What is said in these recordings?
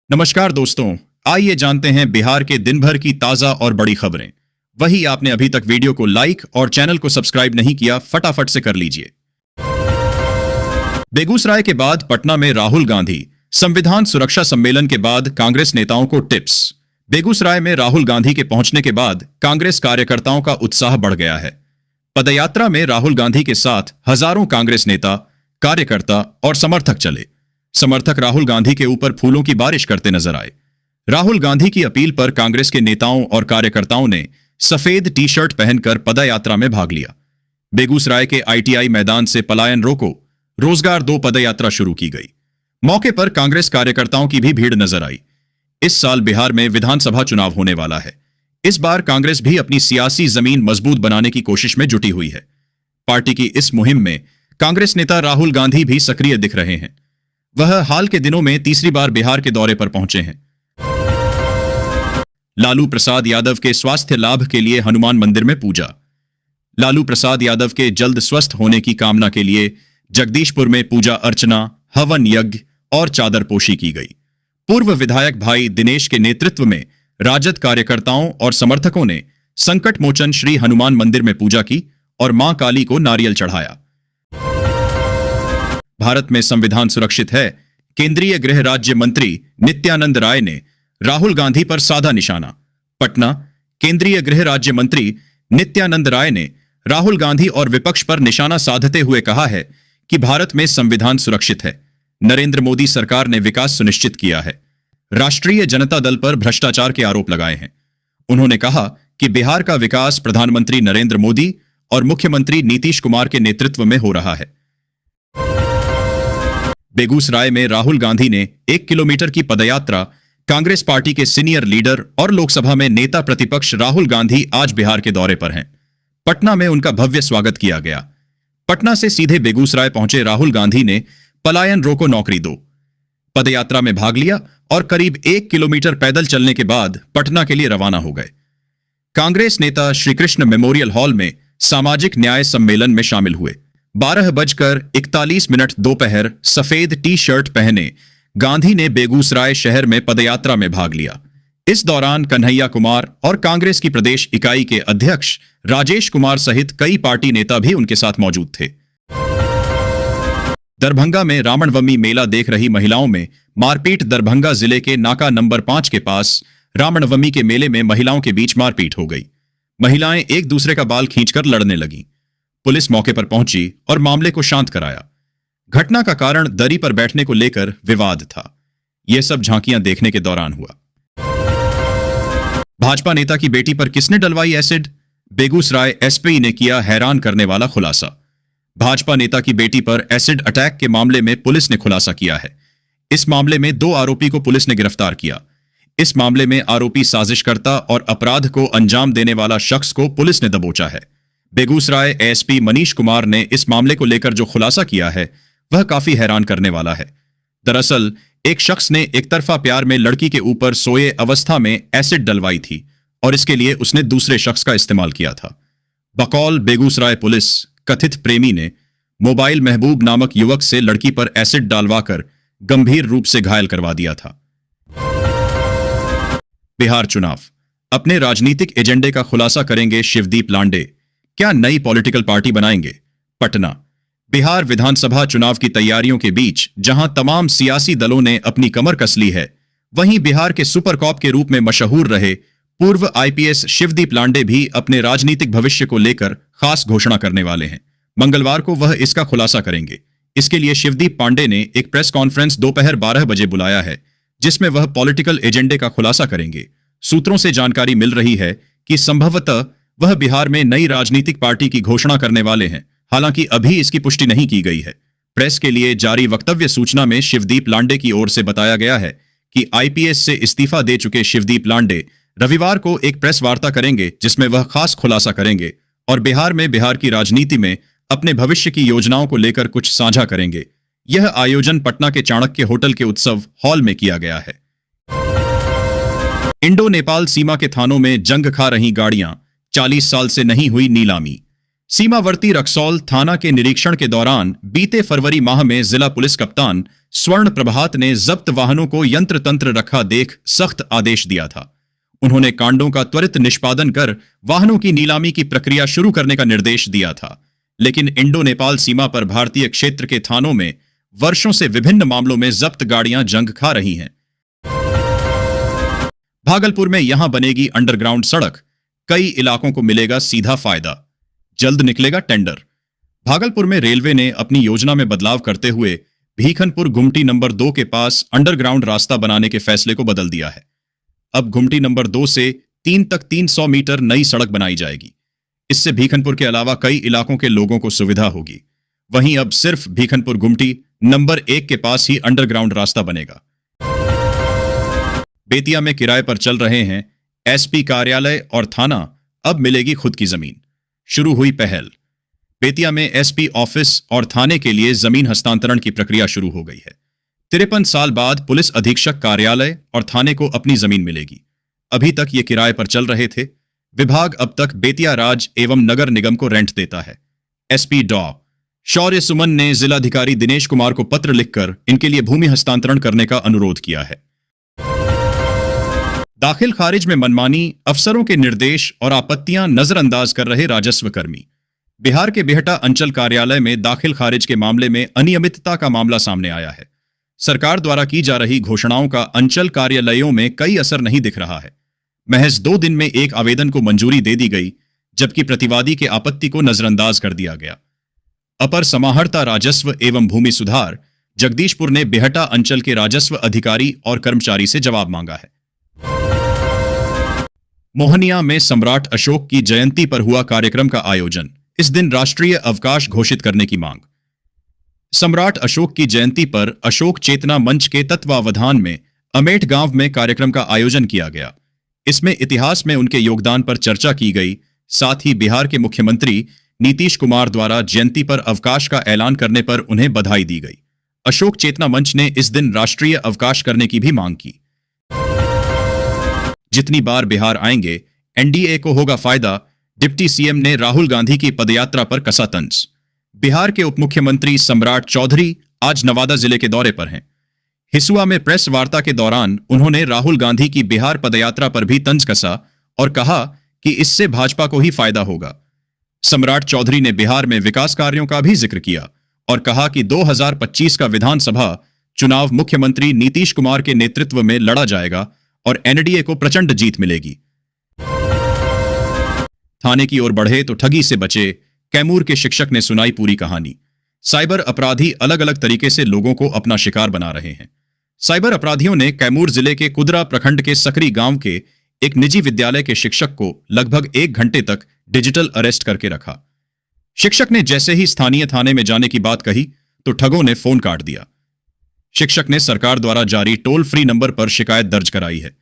नमस्कार दोस्तों, आइए जानते हैं बिहार के दिन भर की ताजा और बड़ी खबरें। वही आपने अभी तक वीडियो को लाइक और चैनल को सब्सक्राइब नहीं किया, फटाफट से कर लीजिए। बेगूसराय के बाद पटना में राहुल गांधी संविधान सुरक्षा सम्मेलन के बाद कांग्रेस नेताओं को टिप्स। बेगूसराय में राहुल गांधी के पहुंचने के बाद कांग्रेस कार्यकर्ताओं का उत्साह बढ़ गया है। पदयात्रा में राहुल गांधी के साथ हजारों कांग्रेस नेता, कार्यकर्ता और समर्थक चले। समर्थक राहुल गांधी के ऊपर फूलों की बारिश करते नजर आए। राहुल गांधी की अपील पर कांग्रेस के नेताओं और कार्यकर्ताओं ने सफेद टी शर्ट पहनकर पदयात्रा में भाग लिया। बेगूसराय के आईटीआई मैदान से पलायन रोको, रोजगार दो पदयात्रा शुरू की गई। मौके पर कांग्रेस कार्यकर्ताओं की भी भीड़ नजर आई। इस साल बिहार में विधानसभा चुनाव होने वाला है। इस बार कांग्रेस भी अपनी सियासी जमीन मजबूत बनाने की कोशिश में जुटी हुई है। पार्टी की इस मुहिम में कांग्रेस नेता राहुल गांधी भी सक्रिय दिख रहे हैं। वह हाल के दिनों में तीसरी बार बिहार के दौरे पर पहुंचे हैं। लालू प्रसाद यादव के स्वास्थ्य लाभ के लिए हनुमान मंदिर में पूजा। लालू प्रसाद यादव के जल्द स्वस्थ होने की कामना के लिए जगदीशपुर में पूजा अर्चना, हवन यज्ञ और चादरपोशी की गई। पूर्व विधायक भाई दिनेश के नेतृत्व में राजद कार्यकर्ताओं और समर्थकों ने संकट मोचन श्री हनुमान मंदिर में पूजा की और मां काली को नारियल चढ़ाया। भारत में संविधान सुरक्षित है, केंद्रीय गृह राज्य मंत्री नित्यानंद राय ने राहुल गांधी पर साधा निशाना। पटना, केंद्रीय गृह राज्य मंत्री नित्यानंद राय ने राहुल गांधी और विपक्ष पर निशाना साधते हुए कहा है कि भारत में संविधान सुरक्षित है। नरेंद्र मोदी सरकार ने विकास सुनिश्चित किया है। राष्ट्रीय जनता दल पर भ्रष्टाचार के आरोप लगाए हैं। उन्होंने कहा कि बिहार का विकास प्रधानमंत्री नरेंद्र मोदी और मुख्यमंत्री नीतीश कुमार के नेतृत्व में हो रहा है। बेगूसराय में राहुल गांधी ने 1 किलोमीटर की पदयात्रा। कांग्रेस पार्टी के सीनियर लीडर और लोकसभा में नेता प्रतिपक्ष राहुल गांधी आज बिहार के दौरे पर हैं। पटना में उनका भव्य स्वागत किया गया। पटना से सीधे बेगूसराय पहुंचे राहुल गांधी ने पलायन रोको नौकरी दो पदयात्रा में भाग लिया और करीब 1 किलोमीटर पैदल चलने के बाद पटना के लिए रवाना हो गए। कांग्रेस नेता श्रीकृष्ण मेमोरियल हॉल में सामाजिक न्याय सम्मेलन में शामिल हुए। 12:41 दोपहर सफेद टी शर्ट पहने गांधी ने बेगूसराय शहर में पदयात्रा में भाग लिया। इस दौरान कन्हैया कुमार और कांग्रेस की प्रदेश इकाई के अध्यक्ष राजेश कुमार सहित कई पार्टी नेता भी उनके साथ मौजूद थे। दरभंगा में रामनवमी मेला देख रही महिलाओं में मारपीट। दरभंगा जिले के नाका नंबर 5 के पास रामनवमी के मेले में महिलाओं के बीच मारपीट हो गई। महिलाएं एक दूसरे का बाल खींचकर लड़ने लगीं। पुलिस मौके पर पहुंची और मामले को शांत कराया। घटना का कारण दरी पर बैठने को लेकर विवाद था। यह सब झांकियां देखने के दौरान हुआ। भाजपा नेता की बेटी पर किसने डलवाई एसिड? बेगूसराय एसपी ने किया हैरान करने वाला खुलासा। भाजपा नेता की बेटी पर एसिड अटैक के मामले में पुलिस ने खुलासा किया है। इस मामले में 2 आरोपी को पुलिस ने गिरफ्तार किया। इस मामले में आरोपी साजिशकर्ता और अपराध को अंजाम देने वाला शख्स को पुलिस ने दबोचा है। बेगूसराय एसपी मनीष कुमार ने इस मामले को लेकर जो खुलासा किया है वह काफी हैरान करने वाला है। दरअसल एक शख्स ने एकतरफा प्यार में लड़की के ऊपर सोए अवस्था में एसिड डलवाई थी और इसके लिए उसने दूसरे शख्स का इस्तेमाल किया था। बकौल बेगूसराय पुलिस, कथित प्रेमी ने मोबाइल महबूब नामक युवक से लड़की पर एसिड डालवाकर गंभीर रूप से घायल करवा दिया था। बिहार चुनाव, अपने राजनीतिक एजेंडे का खुलासा करेंगे शिवदीप लांडे। क्या नई पॉलिटिकल पार्टी बनाएंगे? पटना, बिहार विधानसभा चुनाव की तैयारियों के बीच जहां तमाम सियासी दलों ने अपनी कमर कस ली है, वहीं बिहार के सुपर कॉप के रूप में मशहूर रहे पूर्व आईपीएस शिवदीप लांडे भी अपने राजनीतिक भविष्य को लेकर खास घोषणा करने वाले हैं। मंगलवार को वह इसका खुलासा करेंगे। इसके लिए शिवदीप पांडे ने एक प्रेस कॉन्फ्रेंस दोपहर 12 बजे बुलाया है, जिसमें वह पॉलिटिकल एजेंडे का खुलासा करेंगे। सूत्रों से जानकारी मिल रही है कि संभवतः वह बिहार में नई राजनीतिक पार्टी की घोषणा करने वाले हैं। हालांकि अभी इसकी पुष्टि नहीं की गई है। प्रेस के लिए जारी वक्तव्य सूचना में शिवदीप लांडे की ओर से बताया गया है कि आईपीएस से इस्तीफा दे चुके शिवदीप लांडे रविवार को एक प्रेस वार्ता करेंगे, जिसमें वह खास खुलासा करेंगे और बिहार की राजनीति में अपने भविष्य की योजनाओं को लेकर कुछ साझा करेंगे। यह आयोजन पटना के चाणक्य होटल के उत्सव हॉल में किया गया है। इंडो नेपाल सीमा के थानों में जंग खा रही गाड़ियां, 40 साल से नहीं हुई नीलामी। सीमावर्ती रक्सौल थाना के निरीक्षण के दौरान बीते फरवरी माह में जिला पुलिस कप्तान स्वर्ण प्रभात ने जब्त वाहनों को यंत्र तंत्र रखा देख सख्त आदेश दिया था। उन्होंने कांडों का त्वरित निष्पादन कर वाहनों की नीलामी की प्रक्रिया शुरू करने का निर्देश दिया था। लेकिन इंडो नेपाल सीमा पर भारतीय क्षेत्र के थानों में वर्षों से विभिन्न मामलों में जब्त गाड़ियां जंग खा रही हैं। भागलपुर में यहां बनेगी अंडरग्राउंड सड़क, कई इलाकों को मिलेगा सीधा फायदा, जल्द निकलेगा टेंडर। भागलपुर में रेलवे ने अपनी योजना में बदलाव करते हुए भीखनपुर गुमटी नंबर 2 के पास अंडरग्राउंड रास्ता बनाने के फैसले को बदल दिया है। अब गुमटी नंबर 2 से 3 तक 300 मीटर नई सड़क बनाई जाएगी। इससे भीखनपुर के अलावा कई इलाकों के लोगों को सुविधा होगी। वहीं अब सिर्फ भीखनपुर गुमटी नंबर 1 के पास ही अंडरग्राउंड रास्ता बनेगा। बेतिया में किराए पर चल रहे हैं एसपी कार्यालय और थाना, अब मिलेगी खुद की जमीन। शुरू हुई पहल। बेतिया में एसपी ऑफिस और थाने के लिए जमीन हस्तांतरण की प्रक्रिया शुरू हो गई है। 53 साल बाद पुलिस अधीक्षक कार्यालय और थाने को अपनी जमीन मिलेगी। अभी तक ये किराए पर चल रहे थे। विभाग अब तक बेतिया राज एवं नगर निगम को रेंट देता है। एसपी डॉ शौर्य सुमन ने जिलाधिकारी दिनेश कुमार को पत्र लिखकर इनके लिए भूमि हस्तांतरण करने का अनुरोध किया है। दाखिल खारिज में मनमानी, अफसरों के निर्देश और आपत्तियां नजरअंदाज कर रहे राजस्व कर्मी। बिहार के बिहटा अंचल कार्यालय में दाखिल खारिज के मामले में अनियमितता का मामला सामने आया है। सरकार द्वारा की जा रही घोषणाओं का अंचल कार्यालयों में कई असर नहीं दिख रहा है। महज 2 दिन में एक आवेदन को मंजूरी दे दी गई, जबकि प्रतिवादी के आपत्ति को नजरअंदाज कर दिया गया। अपर समाहर्ता राजस्व एवं भूमि सुधार जगदीशपुर ने बिहटा अंचल के राजस्व अधिकारी और कर्मचारी से जवाब मांगा है। मोहनिया में सम्राट अशोक की जयंती पर हुआ कार्यक्रम का आयोजन, इस दिन राष्ट्रीय अवकाश घोषित करने की मांग। सम्राट अशोक की जयंती पर अशोक चेतना मंच के तत्वावधान में अमेठ गांव में कार्यक्रम का आयोजन किया गया। इसमें इतिहास में उनके योगदान पर चर्चा की गई। साथ ही बिहार के मुख्यमंत्री नीतीश कुमार द्वारा जयंती पर अवकाश का ऐलान करने पर उन्हें बधाई दी गई। अशोक चेतना मंच ने इस दिन राष्ट्रीय अवकाश करने की भी मांग की। जितनी बार बिहार आएंगे एनडीए को होगा फायदा, डिप्टी सीएम ने राहुल गांधी की पदयात्रा पर कसा तंज। बिहार के उपमुख्यमंत्री सम्राट चौधरी आज नवादा जिले के दौरे पर हैं। हिसुआ में प्रेस वार्ता के दौरान उन्होंने राहुल गांधी की बिहार पदयात्रा पर भी तंज कसा और कहा कि इससे भाजपा को ही फायदा होगा। सम्राट चौधरी ने बिहार में विकास कार्यों का भी जिक्र किया और कहा कि 2025 का विधानसभा चुनाव मुख्यमंत्री नीतीश कुमार के नेतृत्व में लड़ा जाएगा और एनडीए को प्रचंड जीत मिलेगी। थाने की ओर बढ़े तो ठगी से बचे, कैमूर के शिक्षक ने सुनाई पूरी कहानी। साइबर अपराधी अलग अलग तरीके से लोगों को अपना शिकार बना रहे हैं। साइबर अपराधियों ने कैमूर जिले के कुदरा प्रखंड के सकरी गांव के एक निजी विद्यालय के शिक्षक को लगभग 1 घंटे तक डिजिटल अरेस्ट करके रखा। शिक्षक ने जैसे ही स्थानीय थाने में जाने की बात कही तो ठगों ने फोन काट दिया। शिक्षक ने सरकार द्वारा जारी टोल फ्री नंबर पर शिकायत दर्ज कराई है।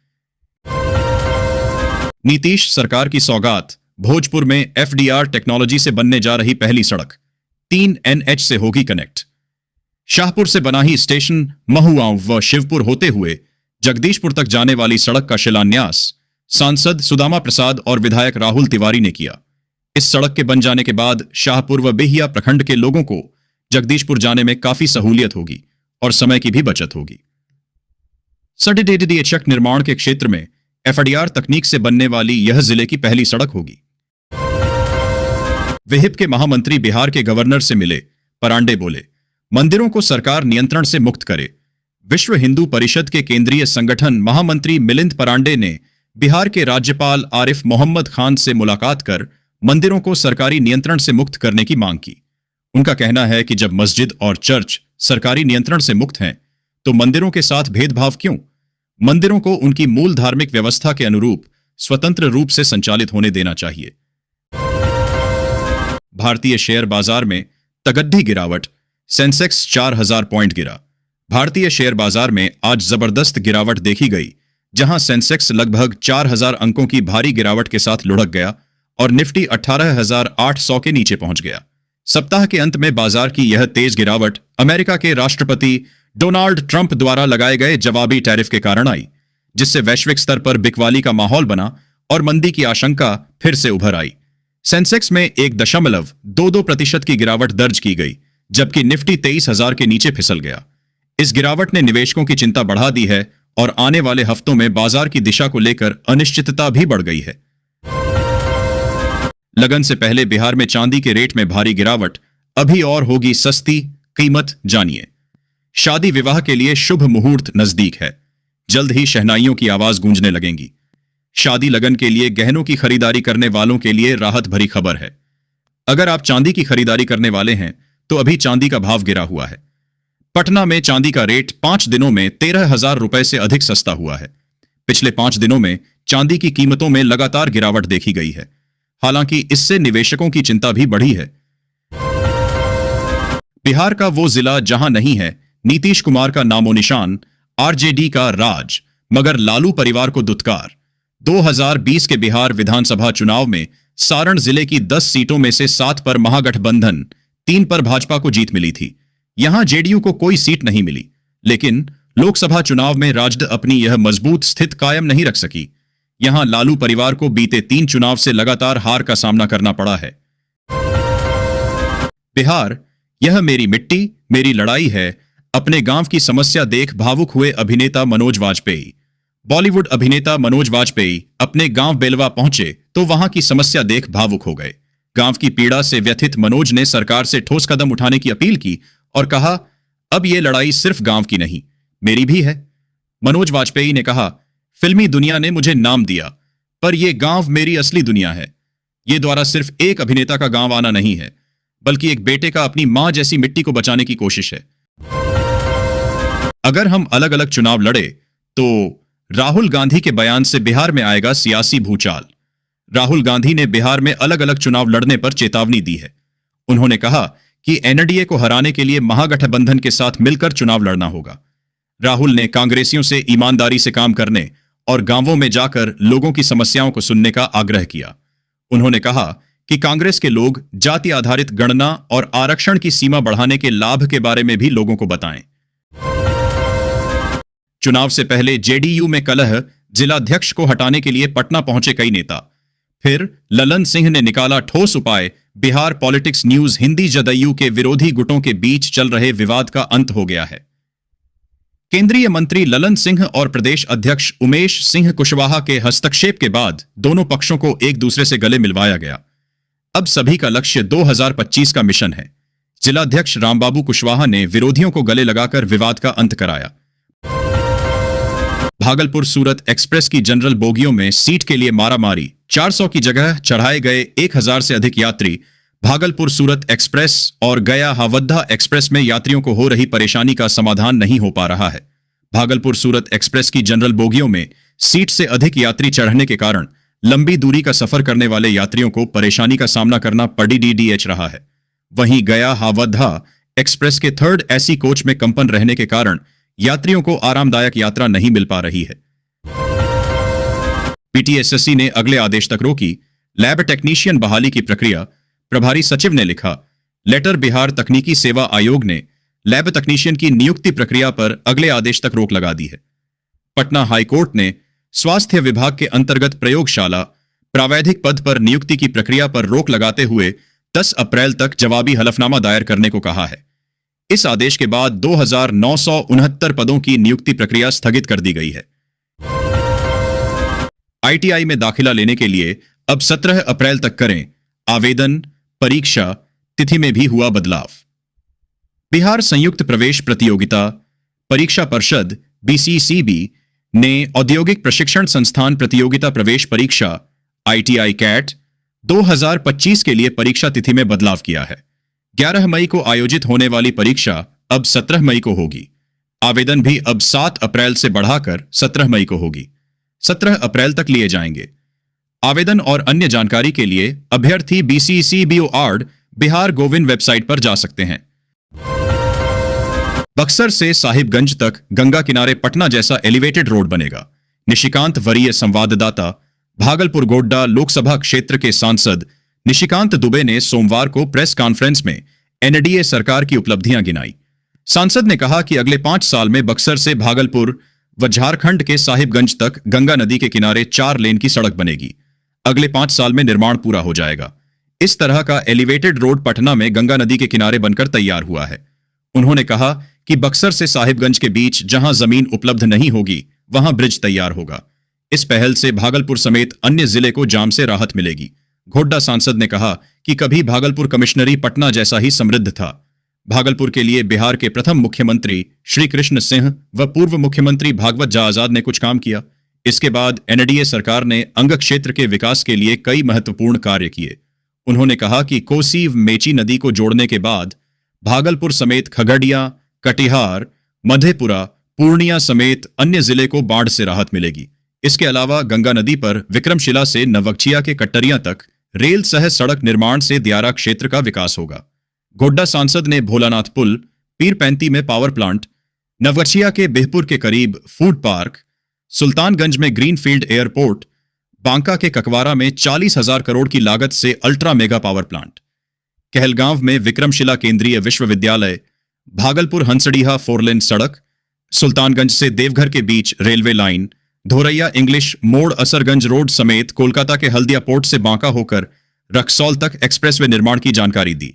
नीतीश सरकार की सौगात, भोजपुर में एफडीआर टेक्नोलॉजी से बनने जा रही पहली सड़क 3 एनएच से होगी कनेक्ट। शाहपुर से बनाही स्टेशन महुआंव व शिवपुर होते हुए जगदीशपुर तक जाने वाली सड़क का शिलान्यास सांसद सुदामा प्रसाद और विधायक राहुल तिवारी ने किया। इस सड़क के बन जाने के बाद शाहपुर व बेहिया प्रखंड के लोगों को जगदीशपुर जाने में काफी सहूलियत होगी और समय की भी बचत होगी। सडीडीएचक निर्माण के क्षेत्र में एफडीआर तकनीक से बनने वाली यह जिले की पहली सड़क होगी। विहिप के महामंत्री बिहार के गवर्नर से मिले। परांडे बोले, मंदिरों को सरकार नियंत्रण से मुक्त करे। विश्व हिंदू परिषद के केंद्रीय संगठन महामंत्री मिलिंद परांडे ने बिहार के राज्यपाल आरिफ मोहम्मद खान से मुलाकात कर मंदिरों को सरकारी नियंत्रण से मुक्त करने की मांग की। उनका कहना है कि जब मस्जिद और चर्च सरकारी नियंत्रण से मुक्त हैं, तो मंदिरों के साथ भेदभाव क्यों? मंदिरों को उनकी मूल धार्मिक व्यवस्था के अनुरूप स्वतंत्र रूप से संचालित होने देना चाहिए। भारतीय शेयर बाजार में तगड्डी गिरावट, सेंसेक्स 4000 पॉइंट गिरा। भारतीय शेयर बाजार में आज जबरदस्त गिरावट देखी गई, जहां सेंसेक्स लगभग 4000 अंकों की भारी गिरावट के साथ लुढ़क गया और निफ्टी 18,800 के नीचे पहुंच गया। सप्ताह के अंत में बाजार की यह तेज गिरावट अमेरिका के राष्ट्रपति डोनाल्ड ट्रंप द्वारा लगाए गए जवाबी टैरिफ के कारण आई, जिससे वैश्विक स्तर पर बिकवाली का माहौल बना और मंदी की आशंका फिर से उभर आई। सेंसेक्स में 1.22% की गिरावट दर्ज की गई, जबकि निफ्टी 23,000 के नीचे फिसल गया। इस गिरावट ने निवेशकों की चिंता बढ़ा दी है और आने वाले हफ्तों में बाजार की दिशा को लेकर अनिश्चितता भी बढ़ गई है। लगन से पहले बिहार में चांदी के रेट में भारी गिरावट, अभी और होगी सस्ती, कीमत जानिए। शादी विवाह के लिए शुभ मुहूर्त नजदीक है, जल्द ही शहनाइयों की आवाज गूंजने लगेंगी। शादी लगन के लिए गहनों की खरीदारी करने वालों के लिए राहत भरी खबर है। अगर आप चांदी की खरीदारी करने वाले हैं तो अभी चांदी का भाव गिरा हुआ है। पटना में चांदी का रेट 5 दिनों में 13,000 रुपए से अधिक सस्ता हुआ है। पिछले 5 दिनों में चांदी की कीमतों में लगातार गिरावट देखी गई है। हालांकि इससे निवेशकों की चिंता भी बढ़ी है। बिहार का वो जिला जहां नहीं है नीतीश कुमार का नामो निशान, आरजेडी का राज, मगर लालू परिवार को दुत्कार। 2020 के बिहार विधानसभा चुनाव में सारण जिले की 10 सीटों में से 7 पर महागठबंधन, 3 पर भाजपा को जीत मिली थी। यहां जेडीयू को कोई सीट नहीं मिली, लेकिन लोकसभा चुनाव में राजद अपनी यह मजबूत स्थिति कायम नहीं रख सकी। यहां लालू परिवार को बीते 3 चुनाव से लगातार हार का सामना करना पड़ा है। बिहार, यह मेरी मिट्टी, मेरी लड़ाई है। अपने गांव की समस्या देख भावुक हुए अभिनेता मनोज वाजपेयी। बॉलीवुड अभिनेता मनोज वाजपेयी अपने गांव बेलवा पहुंचे तो वहां की समस्या देख भावुक हो गए। गांव की पीड़ा से व्यथित मनोज ने सरकार से ठोस कदम उठाने की अपील की और कहा, अब यह लड़ाई सिर्फ गांव की नहीं, मेरी भी है। मनोज वाजपेयी ने कहा, फिल्मी दुनिया ने मुझे नाम दिया, पर यह गांव मेरी असली दुनिया है। यह द्वारा सिर्फ एक अभिनेता का गांव आना नहीं है, बल्कि एक बेटे का अपनी मां जैसी मिट्टी को बचाने की कोशिश है। अगर हम अलग अलग चुनाव लड़े तो राहुल गांधी के बयान से बिहार में आएगा सियासी भूचाल। राहुल गांधी ने बिहार में अलग अलग चुनाव लड़ने पर चेतावनी दी है। उन्होंने कहा कि एनडीए को हराने के लिए महागठबंधन के साथ मिलकर चुनाव लड़ना होगा। राहुल ने कांग्रेसियों से ईमानदारी से काम करने और गांवों में जाकर लोगों की समस्याओं को सुनने का आग्रह किया। उन्होंने कहा कि कांग्रेस के लोग जाति आधारित गणना और आरक्षण की सीमा बढ़ाने के लाभ के बारे में भी लोगों को बताएं। चुनाव से पहले जेडीयू में कलह, जिलाध्यक्ष को हटाने के लिए पटना पहुंचे कई नेता। फिर ललन सिंह ने निकाला ठोस उपाय। बिहार पॉलिटिक्स न्यूज हिंदी, जदयू के विरोधी गुटों के बीच चल रहे विवाद का अंत हो गया है। केंद्रीय मंत्री ललन सिंह और प्रदेश अध्यक्ष उमेश सिंह कुशवाहा के हस्तक्षेप के बाद दोनों पक्षों को एक दूसरे से गले मिलवाया गया। अब सभी का लक्ष्य 2025 का मिशन है। जिलाध्यक्ष रामबाबू कुशवाहा ने विरोधियों को गले लगाकर विवाद का अंत कराया। भागलपुर सूरत एक्सप्रेस की जनरल बोगियों में सीट के लिए मारामारी, 400 की जगह चढ़ाए गए 1000 से अधिक यात्री। भागलपुर सूरत एक्सप्रेस और गया हावड़ा एक्सप्रेस में यात्रियों को हो रही परेशानी का समाधान नहीं हो पा रहा है। भागलपुर सूरत एक्सप्रेस की जनरल बोगियों में सीट से अधिक यात्री चढ़ने के कारण लंबी दूरी का सफर करने वाले यात्रियों को परेशानी का सामना करना पड़ीडीडीएच रहा है। वहीं गया हावड़ा एक्सप्रेस के 3rd एसी कोच में कंपन रहने के कारण यात्रियों को आरामदायक यात्रा नहीं मिल पा रही है। पीटीएसएससी ने अगले आदेश तक रोकी लैब टेक्नीशियन बहाली की प्रक्रिया। प्रभारी सचिव ने लिखा, लेटर बिहार तकनीकी सेवा आयोग ने लैब तकनीशियन की नियुक्ति प्रक्रिया पर अगले आदेश तक रोक लगा दी है। पटना हाईकोर्ट ने स्वास्थ्य विभाग के अंतर्गत प्रयोगशाला प्रावैधिक पद पर नियुक्ति की प्रक्रिया पर रोक लगाते हुए 10 अप्रैल तक जवाबी हलफनामा दायर करने को कहा है। इस आदेश के बाद 2969 पदों की नियुक्ति प्रक्रिया स्थगित कर दी गई है। आईटीआई में दाखिला लेने के लिए अब 17 अप्रैल तक करें आवेदन। परीक्षा तिथि में भी हुआ बदलाव। बिहार संयुक्त प्रवेश प्रतियोगिता परीक्षा परिषद बीसीसीबी ने औद्योगिक प्रशिक्षण संस्थान प्रतियोगिता प्रवेश परीक्षा आईटीआई कैट 2025 के लिए परीक्षा तिथि में बदलाव किया है। 11 मई को आयोजित होने वाली परीक्षा अब 17 मई को होगी। आवेदन भी अब 7 अप्रैल से बढ़ाकर 17 मई को होगी। 17 अप्रैल तक लिए जाएंगे। आवेदन और अन्य जानकारी के लिए अभ्यर्थी BCCBOArd बिहार गोविंद वेबसाइट पर जा सकते हैं। बक्सर से साहिबगंज तक गंगा किनारे पटना जैसा एलिवेटेड रोड बनेगा। निशिकांत वरीय संवाददाता, भागलपुर गोड्डा लोकसभा क्षेत्र के सांसद निशिकांत दुबे ने सोमवार को प्रेस कॉन्फ्रेंस में एनडीए सरकार की उपलब्धियां गिनाई। सांसद ने कहा कि अगले 5 साल में बक्सर से भागलपुर व झारखंड के साहिबगंज तक गंगा नदी के किनारे 4 लेन की सड़क बनेगी। अगले 5 साल में निर्माण पूरा हो जाएगा। इस तरह का एलिवेटेड रोड पटना में गंगा नदी के किनारे बनकर तैयार हुआ है। उन्होंने कहा कि बक्सर से साहिबगंज के बीच जहां जमीन उपलब्ध नहीं होगी वहां ब्रिज तैयार होगा। इस पहल से भागलपुर समेत अन्य जिले को जाम से राहत मिलेगी। घोड्डा सांसद ने कहा कि कभी भागलपुर कमिश्नरी पटना जैसा ही समृद्ध था। भागलपुर के लिए बिहार के प्रथम मुख्यमंत्री श्री कृष्ण सिंह व पूर्व मुख्यमंत्री भागवत जा आजाद ने कुछ काम किया। इसके बाद एनडीए सरकार ने अंग क्षेत्र के विकास के लिए कई महत्वपूर्ण कार्य किए। उन्होंने कहा कि कोसी मेची नदी को जोड़ने के बाद भागलपुर समेत खगड़िया, कटिहार, मधेपुरा, पूर्णिया समेत अन्य जिले को बाढ़ से राहत मिलेगी। इसके अलावा गंगा नदी पर विक्रमशिला से नवगछिया के कट्टरिया तक रेल सह सड़क निर्माण से दियारा क्षेत्र का विकास होगा। गोड्डा सांसद ने भोलानाथ पुल, पीरपैंती में पावर प्लांट, नवगछिया के बिहपुर के करीब फूड पार्क, सुल्तानगंज में ग्रीनफील्ड एयरपोर्ट, बांका के ककवारा में 40,000 करोड़ की लागत से ultra mega power plant, Kahalgaon में विक्रमशिला केंद्रीय विश्वविद्यालय, भागलपुर हंसडीहा 4 लेन सड़क, सुल्तानगंज से देवघर के बीच रेलवे लाइन, धोरैया इंग्लिश मोड़ असरगंज रोड समेत कोलकाता के हल्दिया पोर्ट से बांका होकर रक्सौल तक एक्सप्रेसवे निर्माण की जानकारी दी।